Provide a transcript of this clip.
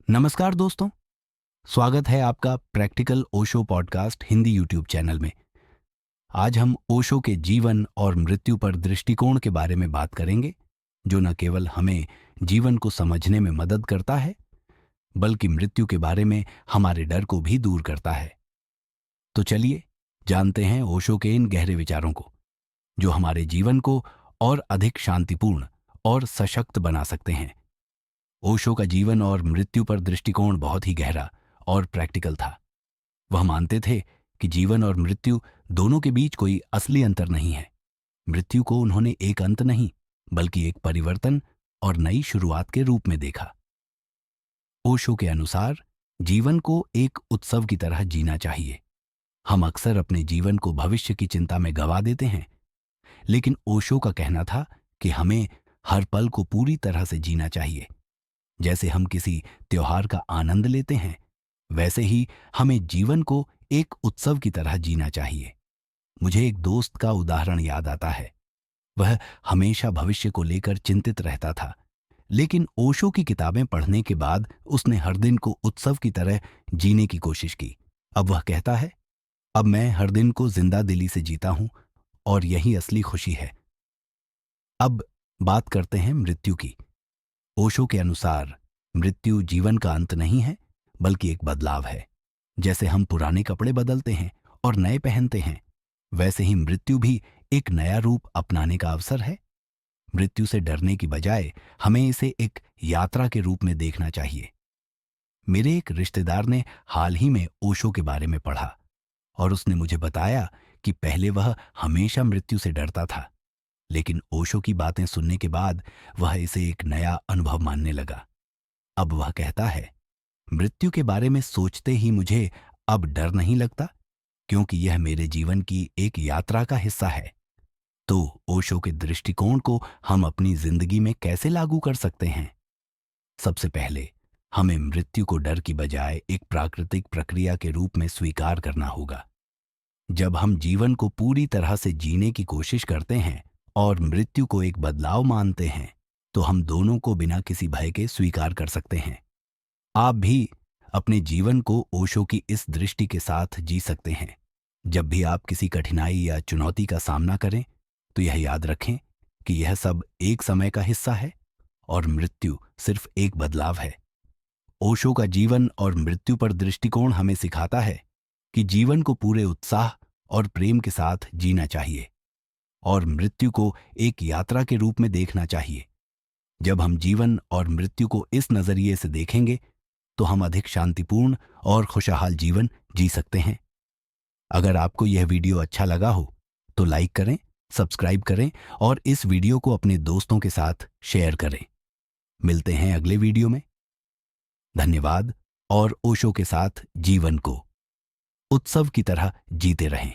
नमस्कार दोस्तों, स्वागत है आपका practical Osho podcast Hindi YouTube channel में। आज हम ओशो के जीवन और मृत्यु पर दृष्टिकोण के बारे में बात करेंगे, जो न केवल हमें जीवन को समझने में मदद करता है, बल्कि मृत्यु के बारे में हमारे डर को भी दूर करता है। तो चलिए जानते हैं ओशो के इन गहरे विचारों को, जो हमारे जीवन को और अधिक शांतिपूर्ण और सशक्त बना सकते हैं। ओशो का जीवन और मृत्यु पर दृष्टिकोण बहुत ही गहरा और प्रैक्टिकल था। वह मानते थे कि जीवन और मृत्यु दोनों के बीच कोई असली अंतर नहीं है। मृत्यु को उन्होंने एक अंत नहीं, बल्कि एक परिवर्तन और नई शुरुआत के रूप में देखा। ओशो के अनुसार जीवन को एक उत्सव की तरह जीना चाहिए। हम अक्सर अपने जीवन को भविष्य की चिंता में गंवा देते हैं, लेकिन ओशो का कहना था कि हमें हर पल को पूरी तरह से जीना चाहिए। जैसे हम किसी त्योहार का आनंद लेते हैं, वैसे ही हमें जीवन को एक उत्सव की तरह जीना चाहिए। मुझे एक दोस्त का उदाहरण याद आता है। वह हमेशा भविष्य को लेकर चिंतित रहता था, लेकिन ओशो की किताबें पढ़ने के बाद उसने हर दिन को उत्सव की तरह जीने की कोशिश की। अब वह कहता है, अब मैं हर दिन को जिंदा दिली से जीता हूं और यही असली खुशी है। अब बात करते हैं मृत्यु की। ओशो के अनुसार मृत्यु जीवन का अंत नहीं है, बल्कि एक बदलाव है। जैसे हम पुराने कपड़े बदलते हैं और नए पहनते हैं, वैसे ही मृत्यु भी एक नया रूप अपनाने का अवसर है। मृत्यु से डरने की बजाय हमें इसे एक यात्रा के रूप में देखना चाहिए। मेरे एक रिश्तेदार ने हाल ही में ओशो के बारे में पढ़ा और उसने मुझे बताया कि पहले वह हमेशा मृत्यु से डरता था, लेकिन ओशो की बातें सुनने के बाद वह इसे एक नया अनुभव मानने लगा। अब वह कहता है, मृत्यु के बारे में सोचते ही मुझे अब डर नहीं लगता, क्योंकि यह मेरे जीवन की एक यात्रा का हिस्सा है। तो ओशो के दृष्टिकोण को हम अपनी जिंदगी में कैसे लागू कर सकते हैं? सबसे पहले हमें मृत्यु को डर की बजाय एक प्राकृतिक प्रक्रिया के रूप में स्वीकार करना होगा। जब हम जीवन को पूरी तरह से जीने की कोशिश करते हैं और मृत्यु को एक बदलाव मानते हैं, तो हम दोनों को बिना किसी भय के स्वीकार कर सकते हैं। आप भी अपने जीवन को ओशो की इस दृष्टि के साथ जी सकते हैं। जब भी आप किसी कठिनाई या चुनौती का सामना करें, तो यह याद रखें कि यह सब एक समय का हिस्सा है और मृत्यु सिर्फ एक बदलाव है। ओशो का जीवन और मृत्यु पर दृष्टिकोण हमें सिखाता है कि जीवन को पूरे उत्साह और प्रेम के साथ जीना चाहिए और मृत्यु को एक यात्रा के रूप में देखना चाहिए। जब हम जीवन और मृत्यु को इस नजरिए से देखेंगे, तो हम अधिक शांतिपूर्ण और खुशहाल जीवन जी सकते हैं। अगर आपको यह वीडियो अच्छा लगा हो, तो लाइक करें, सब्सक्राइब करें और इस वीडियो को अपने दोस्तों के साथ शेयर करें। मिलते हैं अगले वीडियो में। धन्यवाद और ओशो के साथ जीवन को उत्सव की तरह जीते रहें।